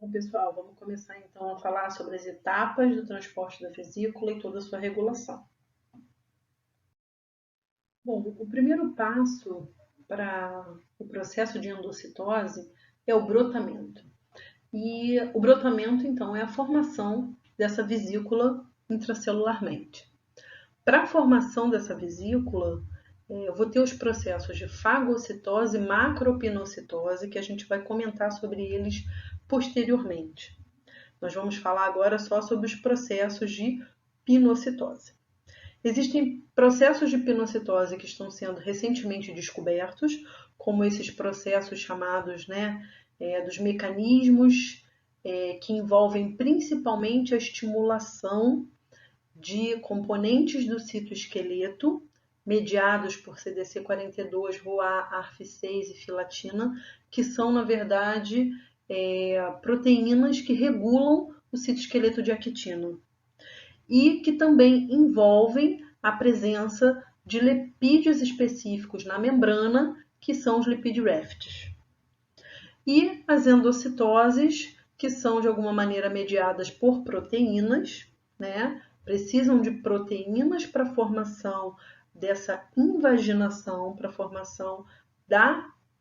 Bom, pessoal, vamos começar então a falar sobre as etapas do transporte da vesícula e toda a sua regulação. Bom, o primeiro passo para o processo de endocitose é o brotamento. E o brotamento, então, é a formação dessa vesícula intracelularmente. Para a formação dessa vesícula, eu vou ter os processos de fagocitose e macropinocitose, que a gente vai comentar sobre eles posteriormente. Nós vamos falar agora só sobre os processos de pinocitose. Existem processos de pinocitose que estão sendo recentemente descobertos, como esses processos chamados dos mecanismos que envolvem principalmente a estimulação de componentes do citoesqueleto, mediados por CDC42, ROA, ARF6 e filatina, que são, na verdade, proteínas que regulam o citoesqueleto de actina e que também envolvem a presença de lipídios específicos na membrana, que são os lipid rafts. E as endocitoses, que são de alguma maneira mediadas por proteínas, né? Precisam de proteínas para a formação dessa invaginação, para a formação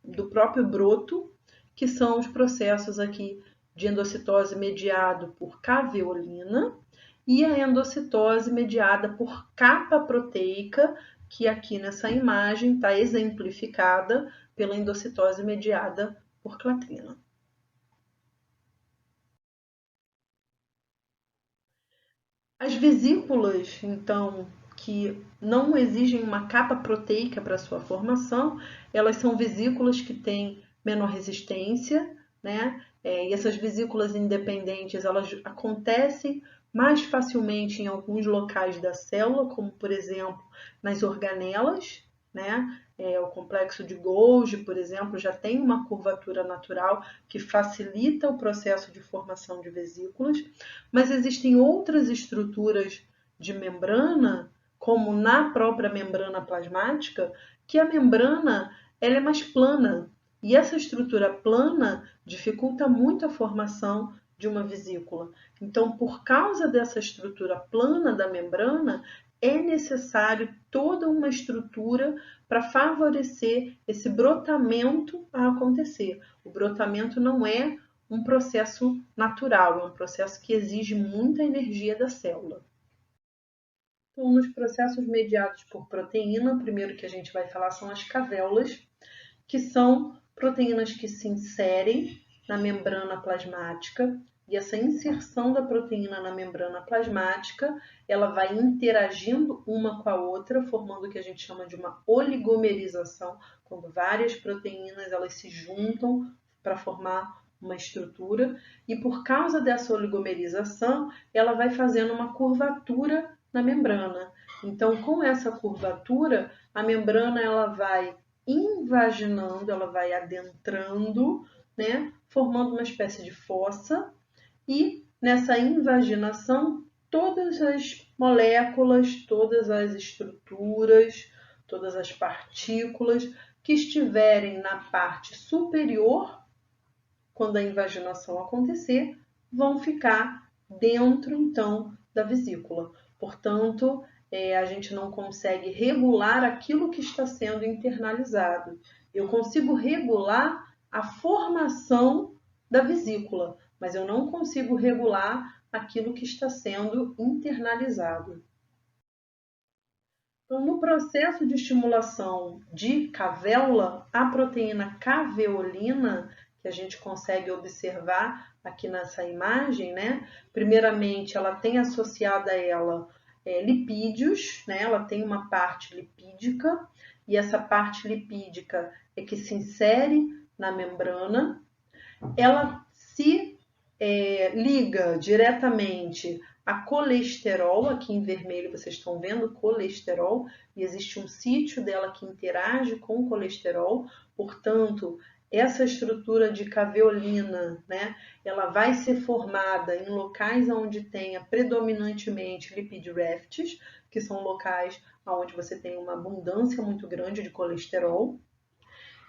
do próprio broto, que são os processos aqui de endocitose mediado por caveolina e a endocitose mediada por capa proteica, que aqui nessa imagem está exemplificada pela endocitose mediada por clatrina. As vesículas, então, que não exigem uma capa proteica para sua formação, elas são vesículas que têm menor resistência, né? E essas vesículas independentes, elas acontecem mais facilmente em alguns locais da célula, como por exemplo nas organelas, né? O complexo de Golgi, por exemplo, já tem uma curvatura natural que facilita o processo de formação de vesículas, mas existem outras estruturas de membrana, como na própria membrana plasmática, que a membrana ela é mais plana, e essa estrutura plana dificulta muito a formação de uma vesícula. Então, por causa dessa estrutura plana da membrana, é necessário toda uma estrutura para favorecer esse brotamento a acontecer. O brotamento não é um processo natural, é um processo que exige muita energia da célula. Então, nos processos mediados por proteína, o primeiro que a gente vai falar são as cavéolas, que são proteínas que se inserem na membrana plasmática, e essa inserção da proteína na membrana plasmática, ela vai interagindo uma com a outra, formando o que a gente chama de uma oligomerização, quando várias proteínas elas se juntam para formar uma estrutura, e por causa dessa oligomerização, ela vai fazendo uma curvatura na membrana. Então, com essa curvatura, a membrana ela vai invaginando, ela vai adentrando, né, formando uma espécie de fossa, e nessa invaginação, todas as moléculas, todas as estruturas, todas as partículas que estiverem na parte superior, quando a invaginação acontecer, vão ficar dentro, então, da vesícula. Portanto, a gente não consegue regular aquilo que está sendo internalizado. Eu consigo regular a formação da vesícula, mas eu não consigo regular aquilo que está sendo internalizado. Então, no processo de estimulação de cavéola, a proteína caveolina, que a gente consegue observar aqui nessa imagem, né? Primeiramente, ela tem associada a ela lipídios, né? Ela tem uma parte lipídica, e essa parte lipídica é que se insere na membrana. Ela se liga diretamente a colesterol, aqui em vermelho vocês estão vendo colesterol, e existe um sítio dela que interage com o colesterol, portanto, essa estrutura de caveolina, né, ela vai ser formada em locais onde tenha predominantemente lipid rafts, que são locais onde você tem uma abundância muito grande de colesterol.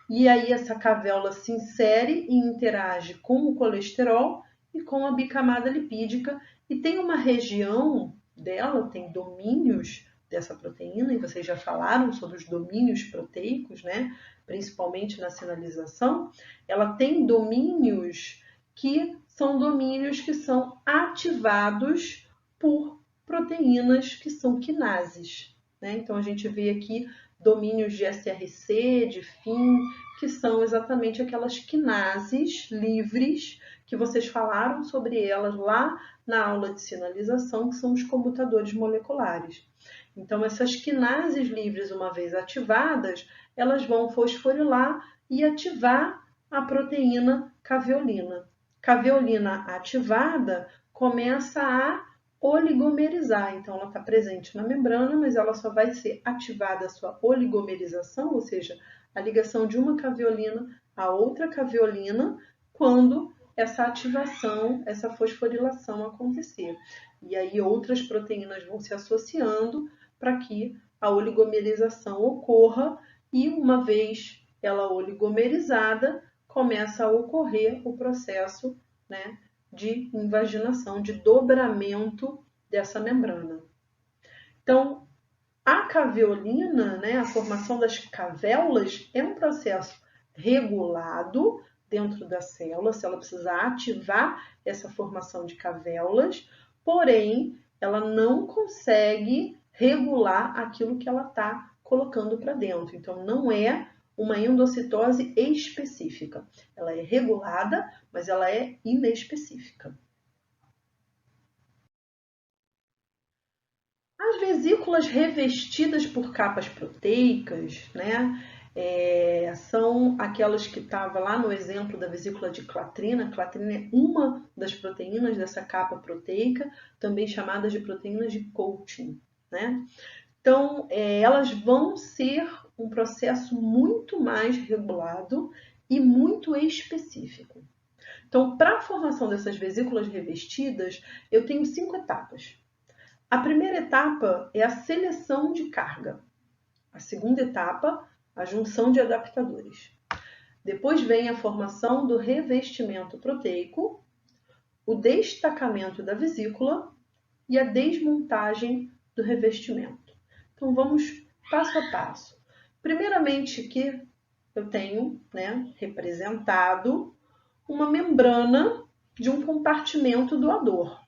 E aí essa cavéola se insere e interage com o colesterol e com a bicamada lipídica. E tem uma região dela, tem domínios dessa proteína, e vocês já falaram sobre os domínios proteicos, né? Principalmente na sinalização. Ela tem domínios que são ativados por proteínas que são quinases, né? Então a gente vê aqui domínios de SRC, de FIM, que são exatamente aquelas quinases livres que vocês falaram sobre elas lá na aula de sinalização, que são os comutadores moleculares. Então essas quinases livres, uma vez ativadas, elas vão fosforilar e ativar a proteína caveolina. Caveolina ativada começa a oligomerizar, então ela está presente na membrana, mas ela só vai ser ativada a sua oligomerização, ou seja, a ligação de uma caveolina a outra caveolina, quando essa ativação, essa fosforilação acontecer. E aí outras proteínas vão se associando para que a oligomerização ocorra, e uma vez ela oligomerizada, começa a ocorrer o processo, né, de invaginação, de dobramento dessa membrana. Então, a caveolina, né, a formação das cavéolas, é um processo regulado dentro da célula. A célula precisa ativar essa formação de cavéolas, porém, ela não consegue regular aquilo que ela está colocando para dentro. Então, não é uma endocitose específica. Ela é regulada, mas ela é inespecífica. As vesículas revestidas por capas proteicas, né, são aquelas que estavam lá no exemplo da vesícula de Clatrina. Clatrina é uma das proteínas dessa capa proteica, também chamadas de proteínas de coating, né? Então, elas vão ser um processo muito mais regulado e muito específico. Então, para a formação dessas vesículas revestidas, eu tenho 5 etapas. A primeira etapa é a seleção de carga. A segunda etapa, a junção de adaptadores. Depois vem a formação do revestimento proteico, o destacamento da vesícula e a desmontagem do revestimento. Então, vamos passo a passo. Primeiramente, que eu tenho, né, representado uma membrana de um compartimento doador.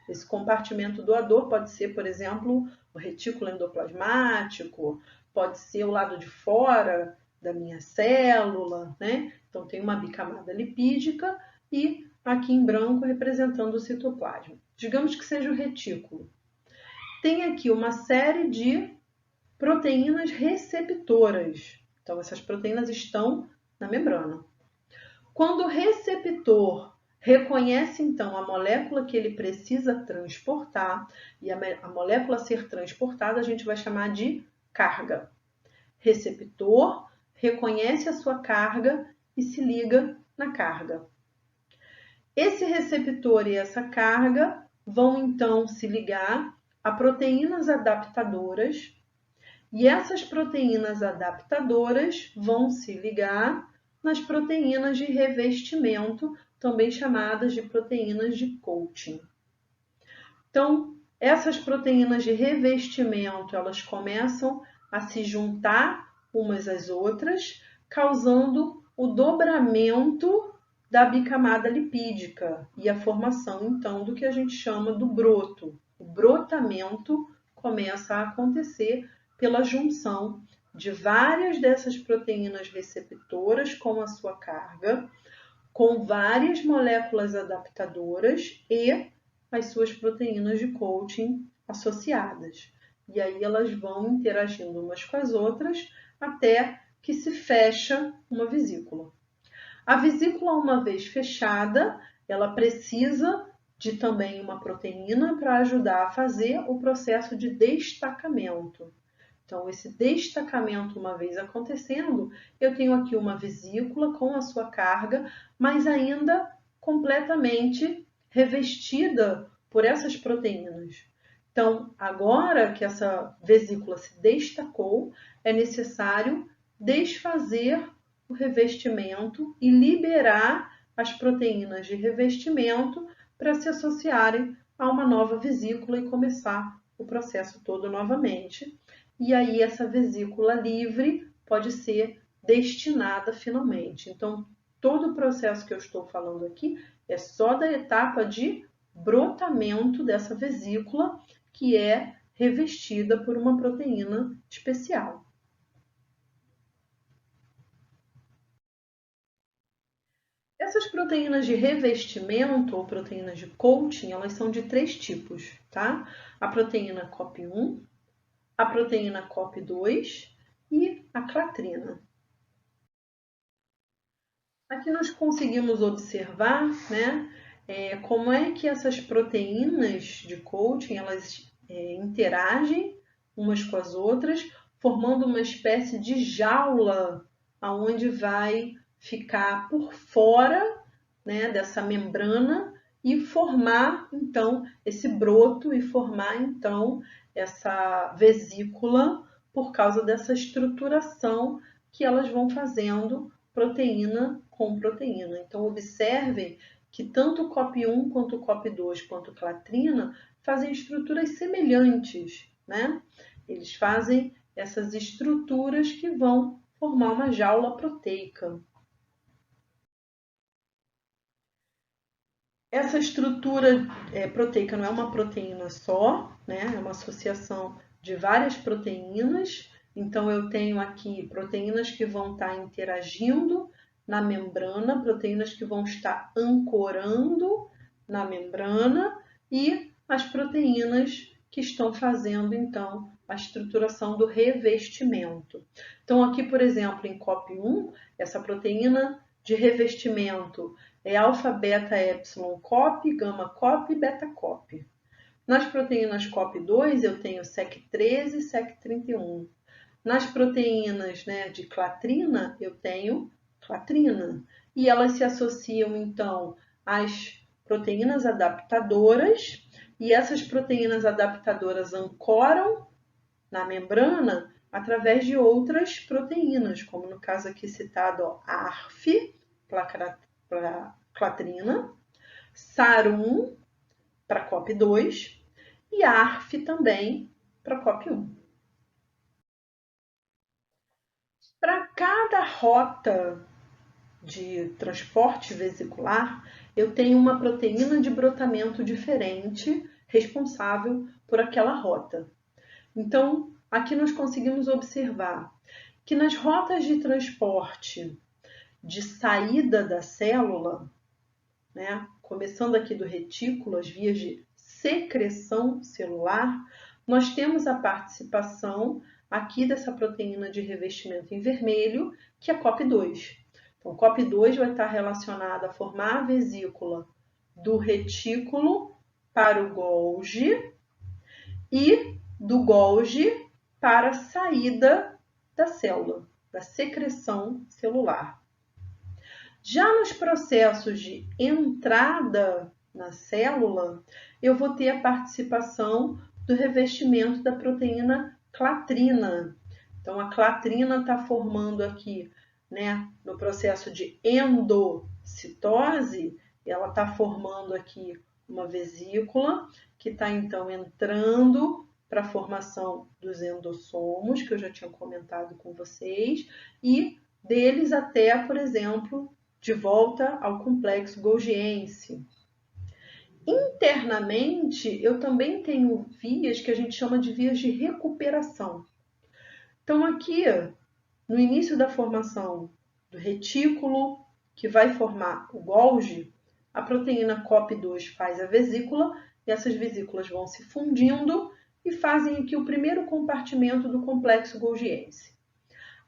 Esse compartimento doador pode ser, por exemplo, o retículo endoplasmático, pode ser o lado de fora da minha célula, né? Então, tem uma bicamada lipídica e aqui em branco representando o citoplasma. Digamos que seja o retículo. Tem aqui uma série de proteínas receptoras. Então, essas proteínas estão na membrana. Quando o receptor reconhece, então, a molécula que ele precisa transportar, e a molécula a ser transportada a gente vai chamar de carga. Receptor reconhece a sua carga e se liga na carga. Esse receptor e essa carga vão, então, se ligar a proteínas adaptadoras, e essas proteínas adaptadoras vão se ligar nas proteínas de revestimento, também chamadas de proteínas de coating. Então, essas proteínas de revestimento, elas começam a se juntar umas às outras, causando o dobramento da bicamada lipídica e a formação, então, do que a gente chama do broto. O brotamento começa a acontecer pela junção de várias dessas proteínas receptoras com a sua carga, com várias moléculas adaptadoras e as suas proteínas de coating associadas. E aí elas vão interagindo umas com as outras até que se fecha uma vesícula. A vesícula, uma vez fechada, ela precisa de também uma proteína para ajudar a fazer o processo de destacamento. Então, esse destacamento, uma vez acontecendo, eu tenho aqui uma vesícula com a sua carga, mas ainda completamente revestida por essas proteínas. Então, agora que essa vesícula se destacou, é necessário desfazer o revestimento e liberar as proteínas de revestimento para se associarem a uma nova vesícula e começar o processo todo novamente. E aí essa vesícula livre pode ser destinada finalmente. Então, todo o processo que eu estou falando aqui é só da etapa de brotamento dessa vesícula, que é revestida por uma proteína especial. Essas proteínas de revestimento ou proteínas de coating, elas são de 3 tipos, tá? A proteína COP1, a proteína COP2 e a clatrina. Aqui nós conseguimos observar, né, como é que essas proteínas de coating, elas interagem umas com as outras, formando uma espécie de jaula aonde vai ficar por fora, né, dessa membrana e formar então esse broto e formar então essa vesícula por causa dessa estruturação que elas vão fazendo proteína com proteína. Então observem que tanto o COP1 quanto o COP2 quanto a clatrina fazem estruturas semelhantes, né? Eles fazem essas estruturas que vão formar uma jaula proteica. Essa estrutura proteica não é uma proteína só, né? É uma associação de várias proteínas. Então, eu tenho aqui proteínas que vão estar interagindo na membrana, proteínas que vão estar ancorando na membrana e as proteínas que estão fazendo, então, a estruturação do revestimento. Então, aqui, por exemplo, em COP1, essa proteína de revestimento é alfa, beta, epsilon, COP, gama, COP e beta, COP. Nas proteínas COP2 eu tenho SEC13 e SEC31. Nas proteínas, né, de clatrina eu tenho clatrina. E elas se associam então às proteínas adaptadoras e essas proteínas adaptadoras ancoram na membrana através de outras proteínas, como no caso aqui citado, ó, ARF, para clatrina, SAR1 para COP2 e ARF também para COP1. Para cada rota de transporte vesicular, eu tenho uma proteína de brotamento diferente responsável por aquela rota. Então, aqui nós conseguimos observar que nas rotas de transporte de saída da célula, né, começando aqui do retículo, as vias de secreção celular, nós temos a participação aqui dessa proteína de revestimento em vermelho, que é COP2. Então, COP2 vai estar relacionada a formar a vesícula do retículo para o Golgi e do Golgi para a saída da célula, da secreção celular. Já nos processos de entrada na célula, eu vou ter a participação do revestimento da proteína clatrina. Então, a clatrina está formando aqui, né, no processo de endocitose, ela está formando aqui uma vesícula que está, então, entrando para a formação dos endossomos, que eu já tinha comentado com vocês, e deles até, por exemplo, de volta ao complexo golgiense. Internamente, eu também tenho vias que a gente chama de vias de recuperação. Então, aqui, no início da formação do retículo, que vai formar o Golgi, a proteína COP2 faz a vesícula, e essas vesículas vão se fundindo e fazem aqui o primeiro compartimento do complexo golgiense.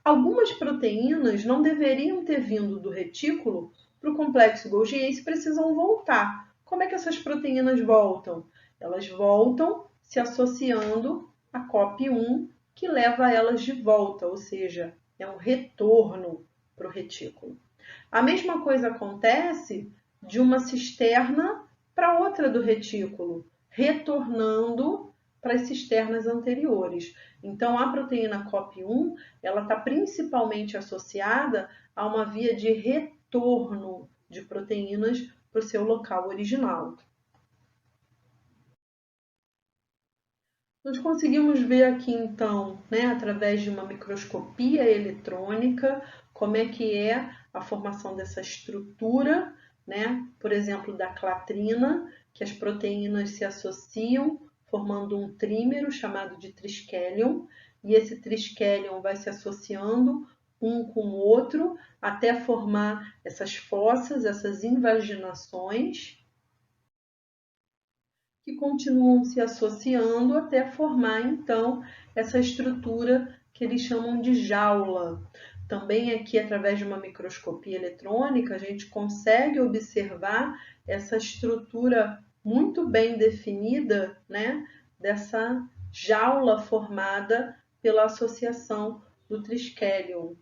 Algumas proteínas não deveriam ter vindo do retículo para o complexo golgiense e precisam voltar. Como é que essas proteínas voltam? Elas voltam se associando a COP1, que leva elas de volta, ou seja, é um retorno para o retículo. A mesma coisa acontece de uma cisterna para outra do retículo, retornando para as cisternas anteriores. Então, a proteína COP1, ela está principalmente associada a uma via de retorno de proteínas para o seu local original. Nós conseguimos ver aqui, então, né, através de uma microscopia eletrônica, como é que é a formação dessa estrutura, né, por exemplo, da clatrina, que as proteínas se associam, formando um trímero chamado de triskelion, e esse triskelion vai se associando um com o outro até formar essas fossas, essas invaginações, que continuam se associando até formar, então, essa estrutura que eles chamam de jaula. Também aqui, através de uma microscopia eletrônica, a gente consegue observar essa estrutura muito bem definida, né, dessa jaula formada pela associação do triskelion.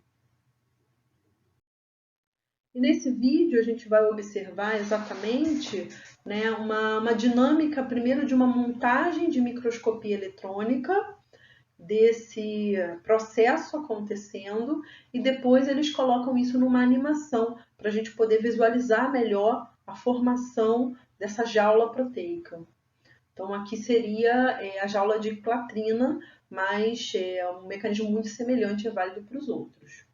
E nesse vídeo a gente vai observar exatamente, né, uma dinâmica, primeiro, de uma montagem de microscopia eletrônica, desse processo acontecendo, e depois eles colocam isso numa animação, para a gente poder visualizar melhor a formação dessa jaula proteica. Então aqui seria a jaula de clatrina, mas é um mecanismo muito semelhante, é válido para os outros.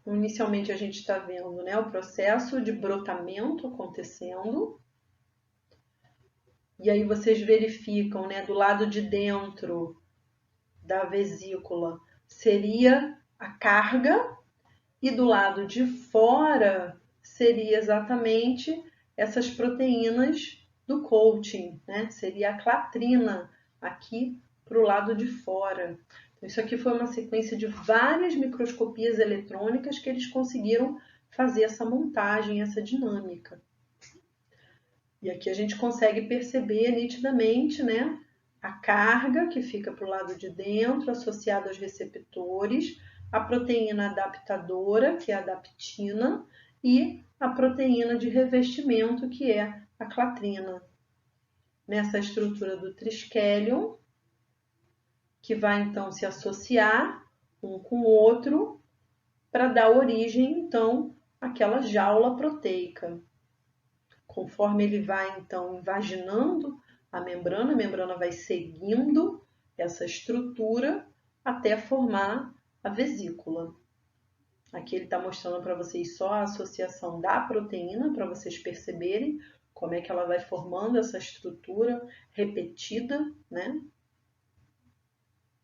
Inicialmente a gente está vendo, né, o processo de brotamento acontecendo. E aí vocês verificam, né, do lado de dentro da vesícula seria a carga e do lado de fora seria exatamente essas proteínas do coating, né? Seria a clatrina aqui para o lado de fora. Isso aqui foi uma sequência de várias microscopias eletrônicas que eles conseguiram fazer essa montagem, essa dinâmica. E aqui a gente consegue perceber nitidamente, né, a carga que fica para o lado de dentro, associada aos receptores, a proteína adaptadora, que é a adaptina, e a proteína de revestimento, que é a clatrina. Nessa estrutura do triskelion, que vai então se associar um com o outro para dar origem então àquela jaula proteica. Conforme ele vai então invaginando a membrana vai seguindo essa estrutura até formar a vesícula. Aqui ele está mostrando para vocês só a associação da proteína, para vocês perceberem como é que ela vai formando essa estrutura repetida, né?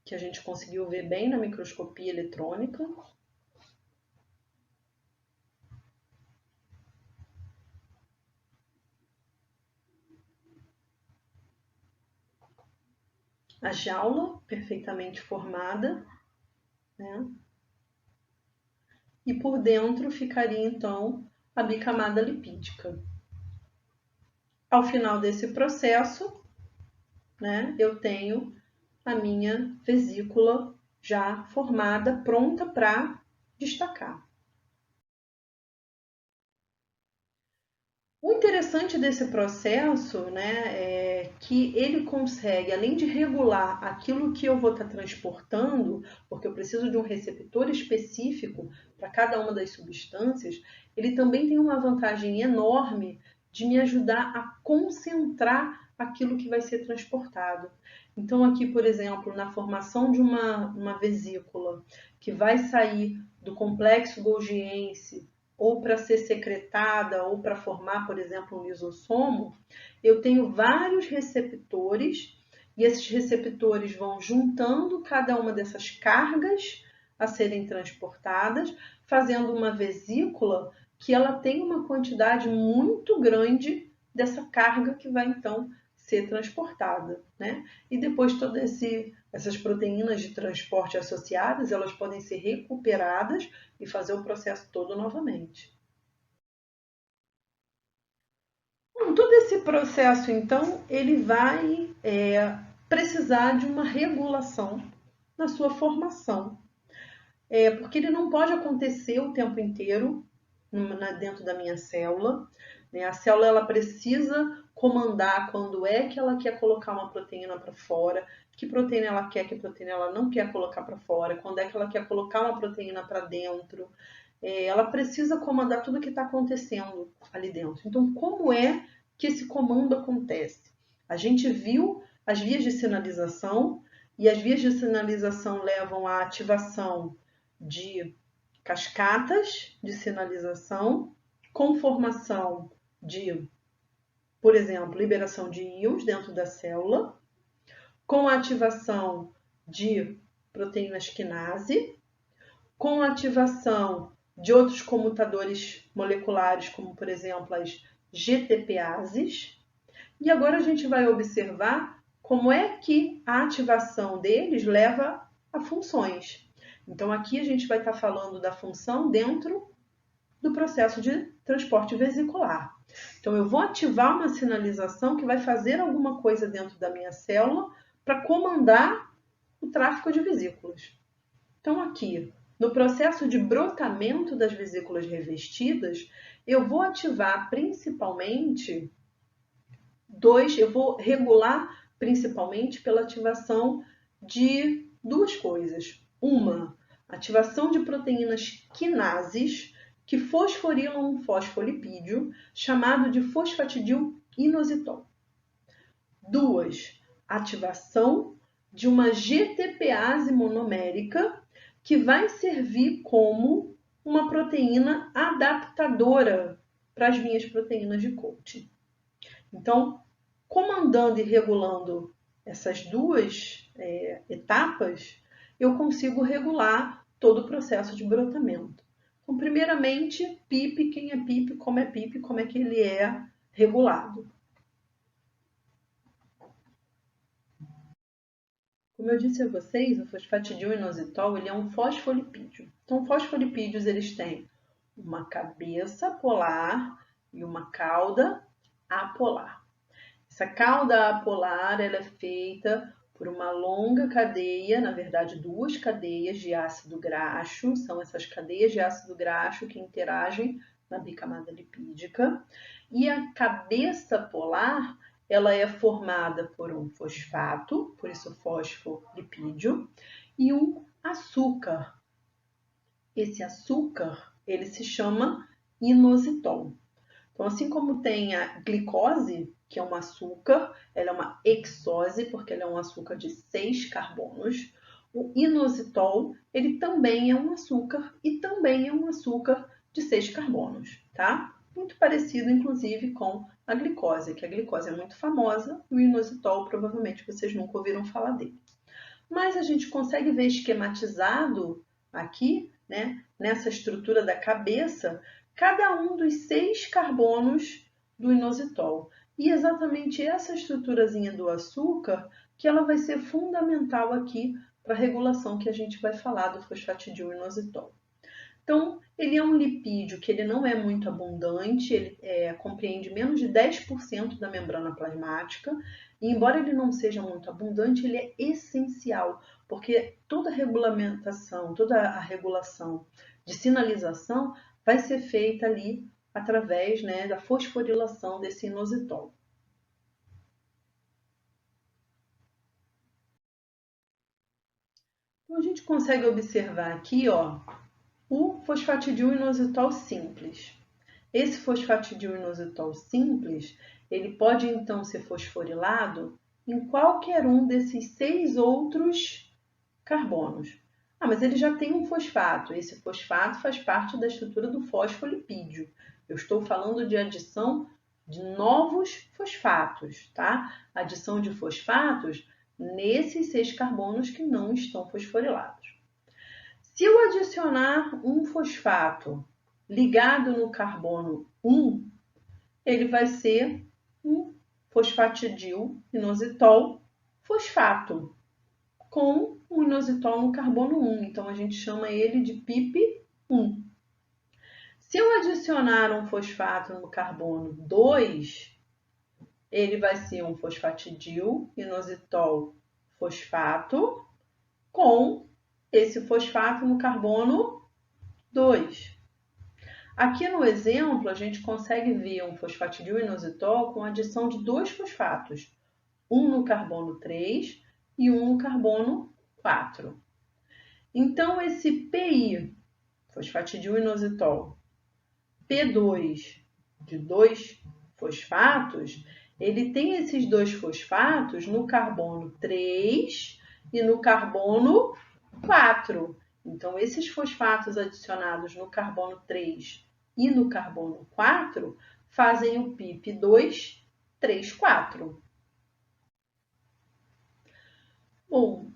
Que a gente conseguiu ver bem na microscopia eletrônica. A jaula perfeitamente formada, né? E por dentro ficaria então a bicamada lipídica. Ao final desse processo, né, eu tenho a minha vesícula já formada, pronta para destacar. O interessante desse processo, né, é que ele consegue, além de regular aquilo que eu vou estar transportando, porque eu preciso de um receptor específico para cada uma das substâncias, ele também tem uma vantagem enorme de me ajudar a concentrar aquilo que vai ser transportado. Então aqui, por exemplo, na formação de uma vesícula que vai sair do complexo golgiense ou para ser secretada, ou para formar, por exemplo, um lisossomo, eu tenho vários receptores, e esses receptores vão juntando cada uma dessas cargas a serem transportadas, fazendo uma vesícula que ela tem uma quantidade muito grande dessa carga que vai então ser transportada, né? E depois todas essas proteínas de transporte associadas, elas podem ser recuperadas e fazer o processo todo novamente. Bom, todo esse processo, então, ele vai precisar de uma regulação na sua formação, porque ele não pode acontecer o tempo inteiro dentro da minha célula. Né? A célula ela precisa comandar quando é que ela quer colocar uma proteína para fora, que proteína ela quer, que proteína ela não quer colocar para fora, quando é que ela quer colocar uma proteína para dentro. Ela precisa comandar tudo o que está acontecendo ali dentro. Então, como é que esse comando acontece? A gente viu as vias de sinalização, e as vias de sinalização levam à ativação de cascatas de sinalização, com formação de, por exemplo, liberação de íons dentro da célula, com a ativação de proteínas quinase, com a ativação de outros comutadores moleculares, como por exemplo as GTPases. E agora a gente vai observar como é que a ativação deles leva a funções. Então aqui a gente vai estar falando da função dentro do processo de transporte vesicular. Então eu vou ativar uma sinalização que vai fazer alguma coisa dentro da minha célula para comandar o tráfego de vesículas. Então aqui, no processo de brotamento das vesículas revestidas, eu vou ativar principalmente eu vou regular principalmente pela ativação de duas coisas. Uma, ativação de proteínas quinases que fosforilam um fosfolipídio chamado de fosfatidil-inositol. Duas, ativação de uma GTPase monomérica que vai servir como uma proteína adaptadora para as minhas proteínas de coating. Então, comandando e regulando essas duas etapas, eu consigo regular todo o processo de brotamento. Então, primeiramente, PIP, quem é PIP, como é que ele é regulado. Como eu disse a vocês, o fosfatidil-inositol ele é um fosfolipídio. Então, fosfolipídios eles têm uma cabeça polar e uma cauda apolar. Essa cauda apolar ela é feita por uma longa cadeia, na verdade duas cadeias de ácido graxo, são essas cadeias de ácido graxo que interagem na bicamada lipídica. E a cabeça polar ela é formada por um fosfato, por isso fosfolipídio, e um açúcar. Esse açúcar ele se chama inositol. Então, assim como tem a glicose, que é um açúcar, ela é uma hexose, porque ela é um açúcar de 6 carbonos. O inositol, ele também é um açúcar e também é um açúcar de 6 carbonos, tá? Muito parecido, inclusive, com a glicose, que a glicose é muito famosa e o inositol, provavelmente, vocês nunca ouviram falar dele. Mas a gente consegue ver esquematizado aqui, né, nessa estrutura da cabeça, cada um dos 6 carbonos do inositol. E exatamente essa estruturazinha do açúcar que ela vai ser fundamental aqui para a regulação que a gente vai falar do fosfatidil-inositol. Então, ele é um lipídio que ele não é muito abundante, ele compreende menos de 10% da membrana plasmática, e embora ele não seja muito abundante, ele é essencial, porque toda a regulamentação, toda a regulação de sinalização vai ser feita ali através, né, da fosforilação desse inositol. Então, a gente consegue observar aqui, ó, o fosfatidil-inositol simples. Esse fosfatidil-inositol simples, ele pode então ser fosforilado em qualquer um desses 6 outros carbonos. Ah, mas ele já tem um fosfato. Esse fosfato faz parte da estrutura do fosfolipídio. Eu estou falando de adição de novos fosfatos, tá? Adição de fosfatos nesses 6 carbonos que não estão fosforilados. Se eu adicionar um fosfato ligado no carbono 1, ele vai ser um fosfatidil-inositol fosfato, com um inositol no carbono 1. Então, a gente chama ele de PIP1. Se eu adicionar um fosfato no carbono 2, ele vai ser um fosfatidil-inositol fosfato com esse fosfato no carbono 2. Aqui no exemplo, a gente consegue ver um fosfatidil-inositol com adição de dois fosfatos, um no carbono 3 e um no carbono 4. Então, esse PI, fosfatidil-inositol, P2 de 2 fosfatos, ele tem esses dois fosfatos no carbono 3 e no carbono 4. Então, esses fosfatos adicionados no carbono 3 e no carbono 4 fazem o PIP2, 3, 4. Bom,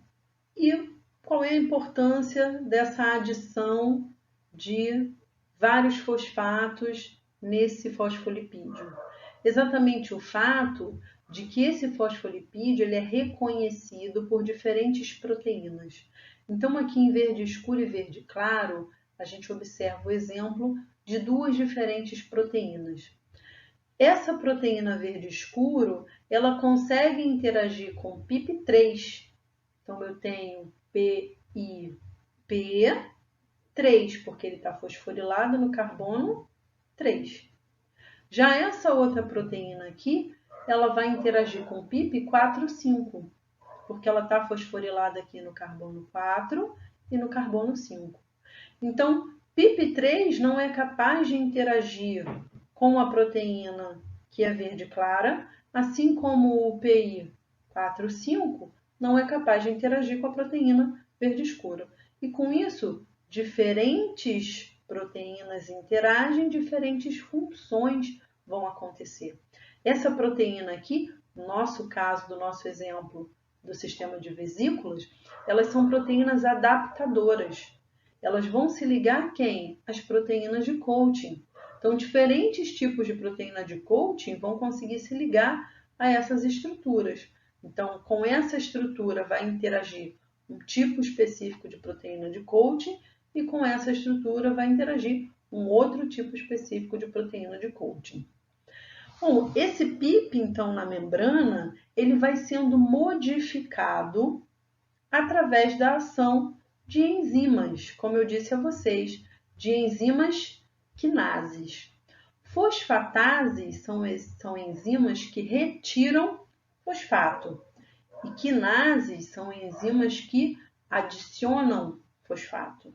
e qual é a importância dessa adição de vários fosfatos nesse fosfolipídio? Exatamente o fato de que esse fosfolipídio ele é reconhecido por diferentes proteínas. Então, aqui em verde escuro e verde claro, a gente observa o exemplo de duas diferentes proteínas. Essa proteína verde escuro, ela consegue interagir com PIP3. Então, eu tenho PIP3, porque ele está fosforilado no carbono 3. Já essa outra proteína aqui, ela vai interagir com o PIP4, 5, porque ela está fosforilada aqui no carbono 4 e no carbono 5. Então, PIP3 não é capaz de interagir com a proteína que é verde clara, assim como o PI4, 5 não é capaz de interagir com a proteína verde escura. E com isso, diferentes proteínas interagem, diferentes funções vão acontecer. Essa proteína aqui, no nosso caso, do nosso exemplo do sistema de vesículas, elas são proteínas adaptadoras. Elas vão se ligar a quem? As proteínas de Coulton. Então, diferentes tipos de proteína de Coulton vão conseguir se ligar a essas estruturas. Então, com essa estrutura vai interagir um tipo específico de proteína de Coulton e com essa estrutura vai interagir um outro tipo específico de proteína de Coulton. Bom, esse PIP, então, na membrana, ele vai sendo modificado através da ação de enzimas, como eu disse a vocês, de enzimas quinases. Fosfatases são enzimas que retiram fosfato e quinases são enzimas que adicionam fosfato.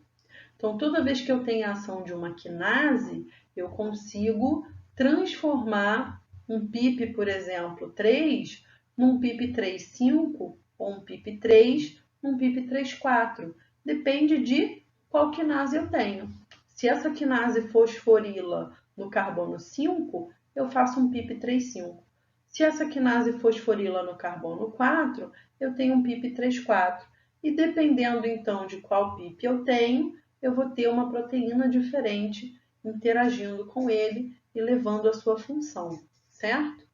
Então, toda vez que eu tenho a ação de uma quinase, eu consigo transformar um PIP, por exemplo, 3, num PIP 3,5 ou um PIP 3 num PIP 3,4. Depende de qual quinase eu tenho. Se essa quinase fosforila no carbono 5, eu faço um PIP 3,5. Se essa quinase fosforila no carbono 4, eu tenho um PIP 3,4. E dependendo então de qual PIP eu tenho, eu vou ter uma proteína diferente interagindo com ele e levando a sua função, certo?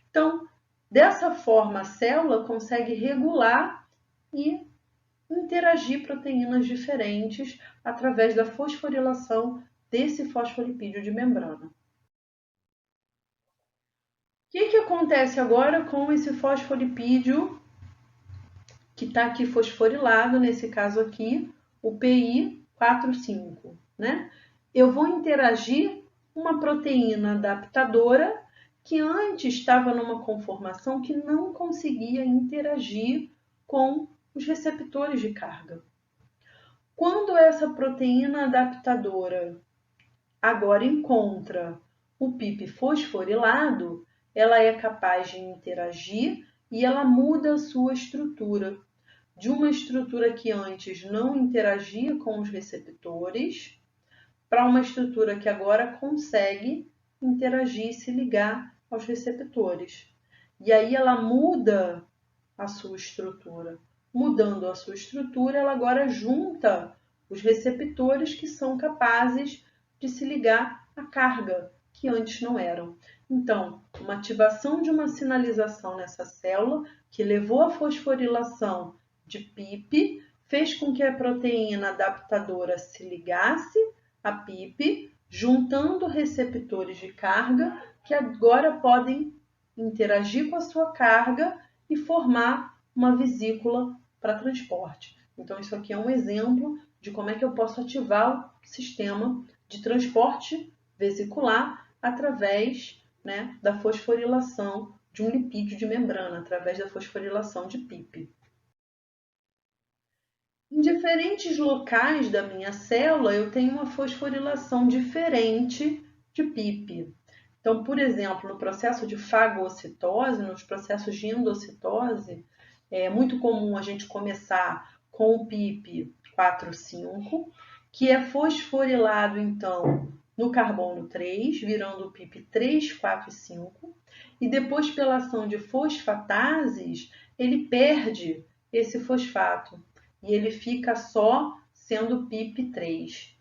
Então, dessa forma, a célula consegue regular e interagir proteínas diferentes através da fosforilação desse fosfolipídio de membrana. O que acontece agora com esse fosfolipídio que está aqui fosforilado, nesse caso aqui, o PI45, né? Eu vou interagir uma proteína adaptadora que antes estava numa conformação que não conseguia interagir com os receptores de carga. Quando essa proteína adaptadora agora encontra o PIP fosforilado, ela é capaz de interagir e ela muda a sua estrutura. De uma estrutura que antes não interagia com os receptores, para uma estrutura que agora consegue interagir e se ligar aos receptores. E aí ela muda a sua estrutura. Mudando a sua estrutura, ela agora junta os receptores que são capazes de se ligar à carga, que antes não eram. Então, uma ativação de uma sinalização nessa célula, que levou à fosforilação de PIP, fez com que a proteína adaptadora se ligasse a PIP, juntando receptores de carga, que agora podem interagir com a sua carga e formar uma vesícula para transporte. Então, isso aqui é um exemplo de como é que eu posso ativar o sistema de transporte vesicular através, né, da fosforilação de um lipídio de membrana, através da fosforilação de PIP. Em diferentes locais da minha célula, eu tenho uma fosforilação diferente de PIP. Então, por exemplo, no processo de fagocitose, nos processos de endocitose, é muito comum a gente começar com o PIP 4,5, que é fosforilado, então, no carbono 3, virando o PIP 3, 4 e 5, e depois, pela ação de fosfatases, ele perde esse fosfato e ele fica só sendo PIP3.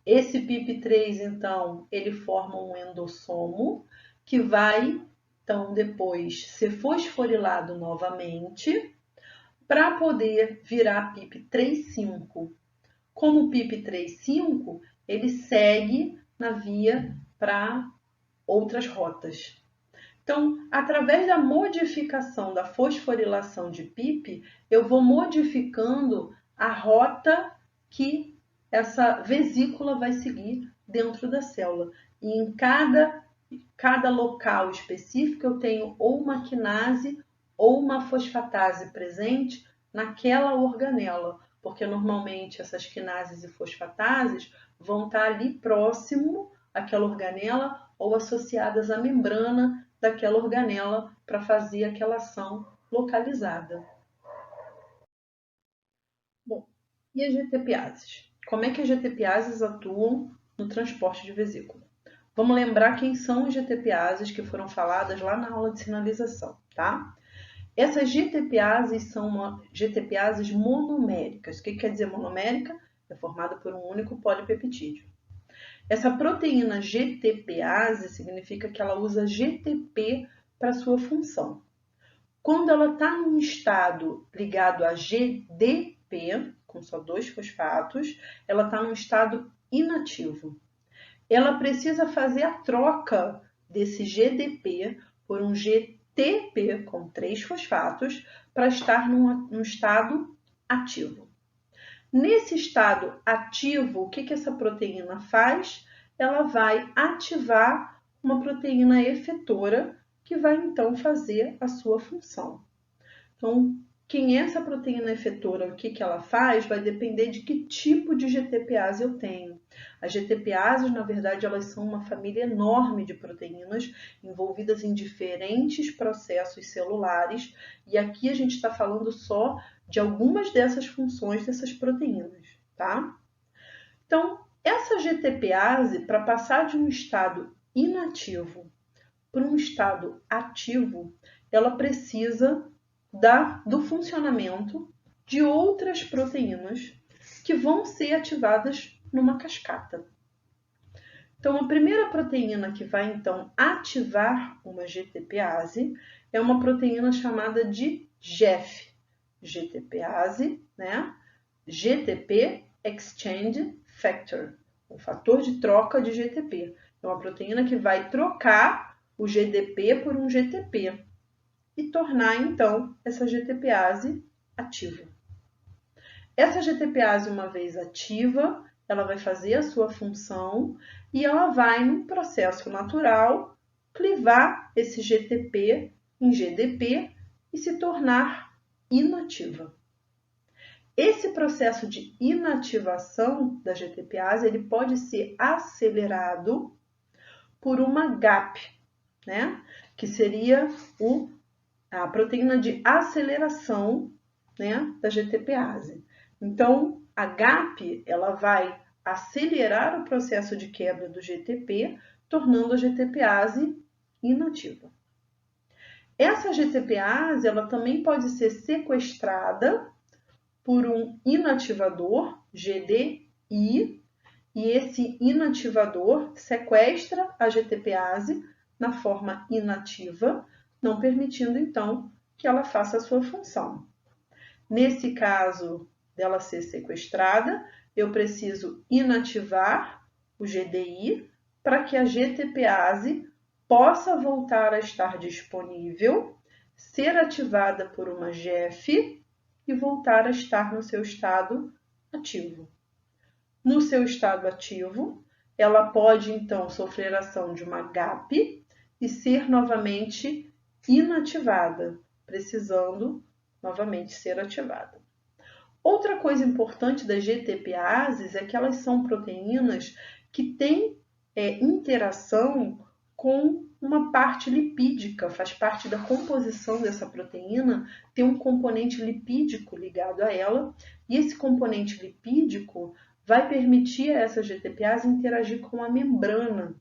Esse PIP3, então, ele forma um endossomo que vai, então, depois ser fosforilado novamente para poder virar PIP3,5. Como o PIP3,5, ele segue na via para outras rotas. Então, através da modificação da fosforilação de PIP, eu vou modificando a rota que essa vesícula vai seguir dentro da célula. E em cada local específico, eu tenho ou uma quinase ou uma fosfatase presente naquela organela, porque normalmente essas quinases e fosfatases vão estar ali próximo àquela organela ou associadas à membrana daquela organela para fazer aquela ação localizada. Bom, e as GTPases? Como é que as GTPases atuam no transporte de vesícula? Vamos lembrar quem são as GTPases que foram faladas lá na aula de sinalização, tá? Essas GTPases são GTPases monoméricas. O que quer dizer monomérica? É formada por um único polipeptídeo. Essa proteína GTPase significa que ela usa GTP para sua função. Quando ela está num estado ligado a GDP, com só 2 fosfatos, ela está num estado inativo. Ela precisa fazer a troca desse GDP por um GTP com 3 fosfatos para estar num estado ativo. Nesse estado ativo, o que essa proteína faz? Ela vai ativar uma proteína efetora que vai então fazer a sua função. Então, quem é essa proteína efetora, o que ela faz, vai depender de que tipo de GTPase eu tenho. As GTPases, na verdade, elas são uma família enorme de proteínas envolvidas em diferentes processos celulares, e aqui a gente está falando só de algumas dessas funções dessas proteínas, tá? Então, essa GTPase, para passar de um estado inativo para um estado ativo, ela precisa do funcionamento de outras proteínas que vão ser ativadas numa cascata. Então, a primeira proteína que vai então ativar uma GTPase é uma proteína chamada de GEF, GTPase, né? GTP Exchange Factor, o fator de troca de GTP. É uma proteína que vai trocar o GDP por um GTP e tornar, então, essa GTPase ativa. Essa GTPase, uma vez ativa, ela vai fazer a sua função e ela vai, num processo natural, clivar esse GTP em GDP e se tornar inativa. Esse processo de inativação da GTPase, ele pode ser acelerado por uma GAP, né? Que seria a proteína de aceleração, né, da GTPase. Então, a GAP ela vai acelerar o processo de quebra do GTP, tornando a GTPase inativa. Essa GTPase ela também pode ser sequestrada por um inativador, GDI, e esse inativador sequestra a GTPase na forma inativa, não permitindo, então, que ela faça a sua função. Nesse caso dela ser sequestrada, eu preciso inativar o GDI para que a GTPase possa voltar a estar disponível, ser ativada por uma GEF e voltar a estar no seu estado ativo. No seu estado ativo, ela pode então sofrer ação de uma GAP e ser novamente inativada, precisando novamente ser ativada. Outra coisa importante das GTPases é que elas são proteínas que têm interação com uma parte lipídica, faz parte da composição dessa proteína, tem um componente lipídico ligado a ela, e esse componente lipídico vai permitir a essa GTPase interagir com a membrana.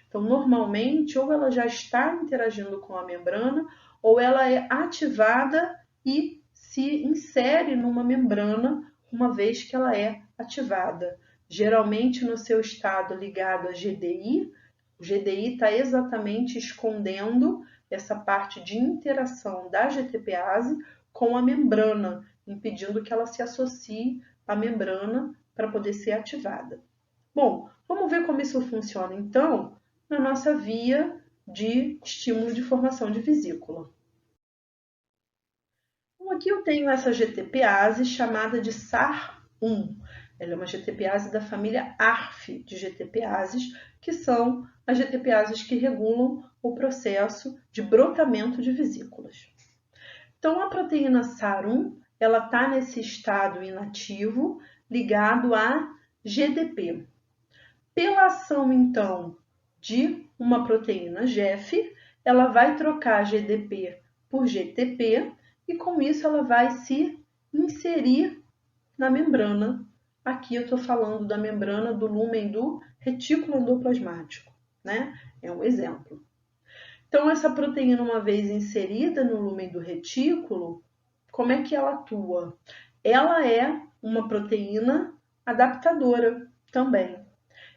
Então, normalmente, ou ela já está interagindo com a membrana, ou ela é ativada e se insere numa membrana uma vez que ela é ativada. Geralmente no seu estado ligado a GDI, o GDI está exatamente escondendo essa parte de interação da GTPase com a membrana, impedindo que ela se associe à membrana para poder ser ativada. Bom, vamos ver como isso funciona então na nossa via de estímulo de formação de vesícula. Então, aqui eu tenho essa GTPase chamada de SAR1. Ela é uma GTPase da família ARF de GTPases, que são as GTPases que regulam o processo de brotamento de vesículas. Então, a proteína SAR1, ela está nesse estado inativo ligado a GDP. Pela ação, então, de uma proteína GEF, ela vai trocar GDP por GTP e com isso ela vai se inserir na membrana. Aqui eu estou falando da membrana do lúmen do retículo endoplasmático, né? É um exemplo. Então, essa proteína, uma vez inserida no lúmen do retículo, como é que ela atua? Ela é uma proteína adaptadora também.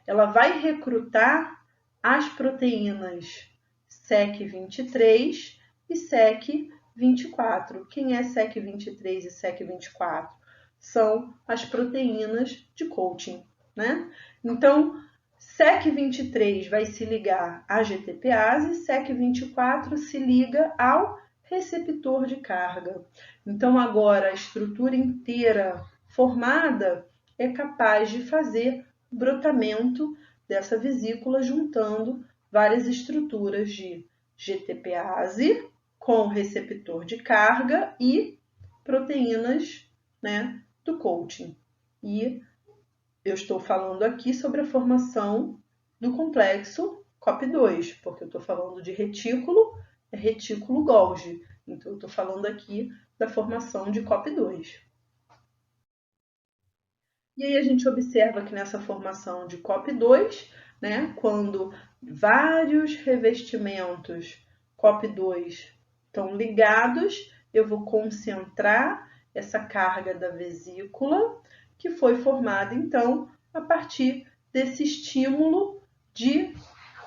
Ela vai recrutar as proteínas SEC23 e SEC24. Quem é SEC23 e SEC24? São as proteínas de coaching, né? Então, SEC23 vai se ligar à GTPase, SEC24 se liga ao receptor de carga. Então, agora a estrutura inteira formada é capaz de fazer o brotamento dessa vesícula juntando várias estruturas de GTPase com receptor de carga e proteínas, né, do coaching. E eu estou falando aqui sobre a formação do complexo COP2, porque eu estou falando de retículo, é retículo Golgi. Então, eu estou falando aqui da formação de COP2. E aí a gente observa que nessa formação de COP2, né, quando vários revestimentos COP2 estão ligados, eu vou concentrar essa carga da vesícula, que foi formada, então, a partir desse estímulo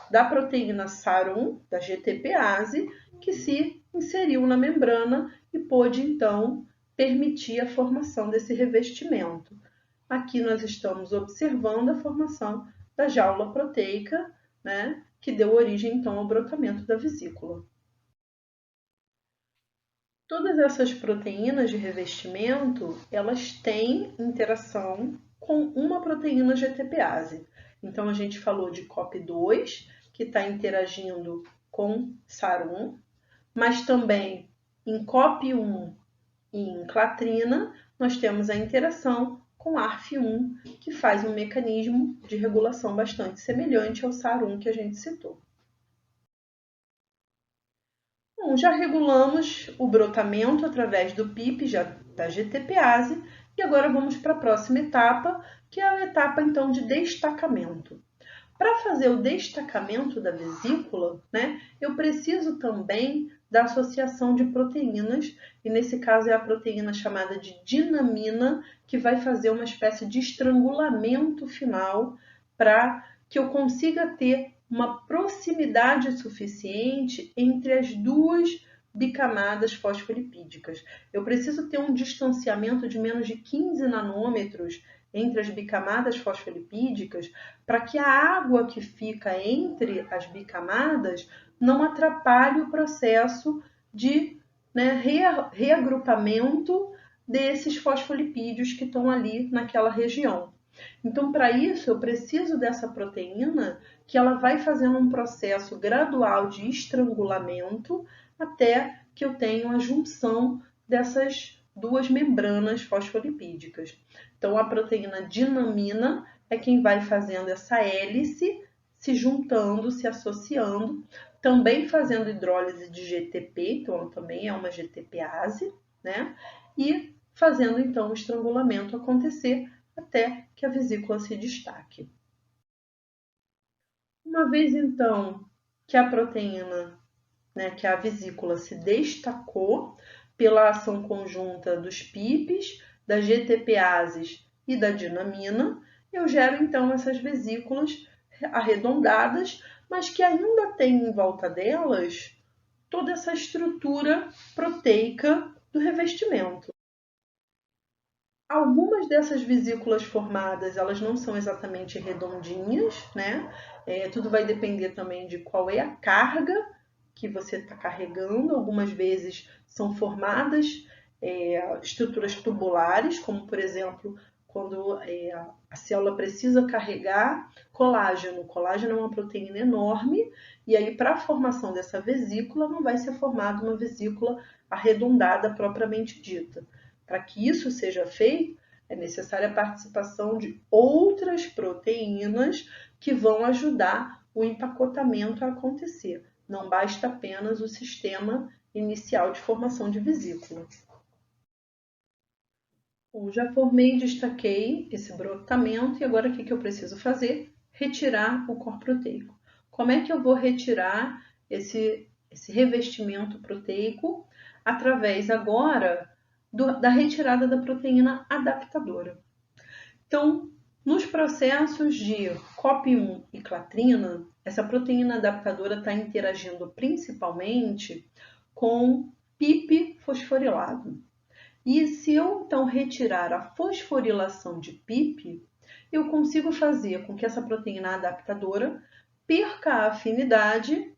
da proteína SAR1, da GTPase, que se inseriu na membrana e pôde, então, permitir a formação desse revestimento. Aqui nós estamos observando a formação da jaula proteica, né, que deu origem, então, ao brotamento da vesícula. Todas essas proteínas de revestimento, elas têm interação com uma proteína GTPase. Então, a gente falou de COP2, que está interagindo com SAR1, mas também em COP1 e em clatrina, nós temos a interação com ARF1, que faz um mecanismo de regulação bastante semelhante ao SAR1 que a gente citou. Bom, já regulamos o brotamento através do PIP, da GTPase, e agora vamos para a próxima etapa, que é a etapa então de destacamento. Para fazer o destacamento da vesícula, né, eu preciso também da associação de proteínas, e nesse caso é a proteína chamada de dinamina, que vai fazer uma espécie de estrangulamento final para que eu consiga ter uma proximidade suficiente entre as duas bicamadas fosfolipídicas. Eu preciso ter um distanciamento de menos de 15 nanômetros entre as bicamadas fosfolipídicas para que a água que fica entre as bicamadas não atrapalhe o processo de reagrupamento desses fosfolipídios que estão ali naquela região. Então, para isso, eu preciso dessa proteína que ela vai fazendo um processo gradual de estrangulamento até que eu tenha a junção dessas duas membranas fosfolipídicas. Então, a proteína dinamina é quem vai fazendo essa hélice, se juntando, se associando, também fazendo hidrólise de GTP, então ela também é uma GTPase, né? E fazendo então o estrangulamento acontecer até que a vesícula se destaque. Uma vez então que a proteína, né, que a vesícula se destacou pela ação conjunta dos PIPs, das GTPases e da dinamina, eu gero então essas vesículas arredondadas, mas que ainda tem em volta delas toda essa estrutura proteica do revestimento. Algumas dessas vesículas formadas, elas não são exatamente redondinhas, né? Tudo vai depender também de qual é a carga que você está carregando. Algumas vezes são formadas estruturas tubulares, como por exemplo, quando a célula precisa carregar colágeno. O colágeno é uma proteína enorme, e aí para a formação dessa vesícula não vai ser formada uma vesícula arredondada propriamente dita. Para que isso seja feito, é necessária a participação de outras proteínas que vão ajudar o empacotamento a acontecer. Não basta apenas o sistema inicial de formação de vesícula. Bom, já formei e destaquei esse brotamento, e agora o que eu preciso fazer? Retirar o corpo proteico. Como é que eu vou retirar esse revestimento proteico? Através agora da retirada da proteína adaptadora. Então, nos processos de COP1 e clatrina, essa proteína adaptadora está interagindo principalmente com PIP fosforilado. E se eu então retirar a fosforilação de PIP, eu consigo fazer com que essa proteína adaptadora perca a afinidade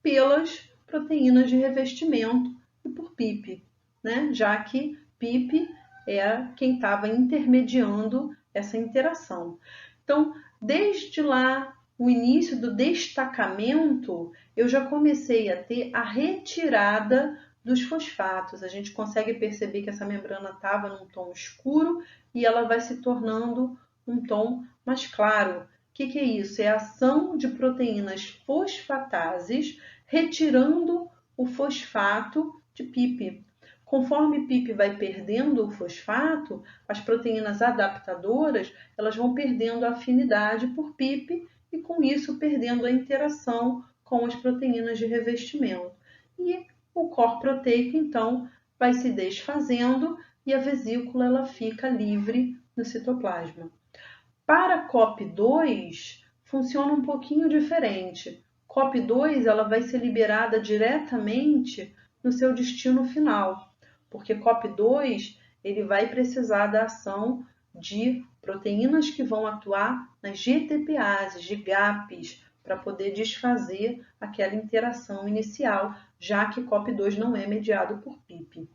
pelas proteínas de revestimento e por PIP, né? Já que PIP é quem estava intermediando essa interação. Então, desde lá, o início do destacamento, eu já comecei a ter a retirada dos fosfatos. A gente consegue perceber que essa membrana estava num tom escuro e ela vai se tornando um tom mais claro. O que é isso? É a ação de proteínas fosfatases retirando o fosfato de PIP. Conforme PIP vai perdendo o fosfato, as proteínas adaptadoras elas vão perdendo a afinidade por PIP e com isso perdendo a interação com as proteínas de revestimento. E o corpo proteico então vai se desfazendo e a vesícula ela fica livre no citoplasma. Para COP2 funciona um pouquinho diferente. COP2 ela vai ser liberada diretamente no seu destino final, porque COP2 ele vai precisar da ação de proteínas que vão atuar nas GTPases, de GAPs, para poder desfazer aquela interação inicial, já que COP2 não é mediado por PIP.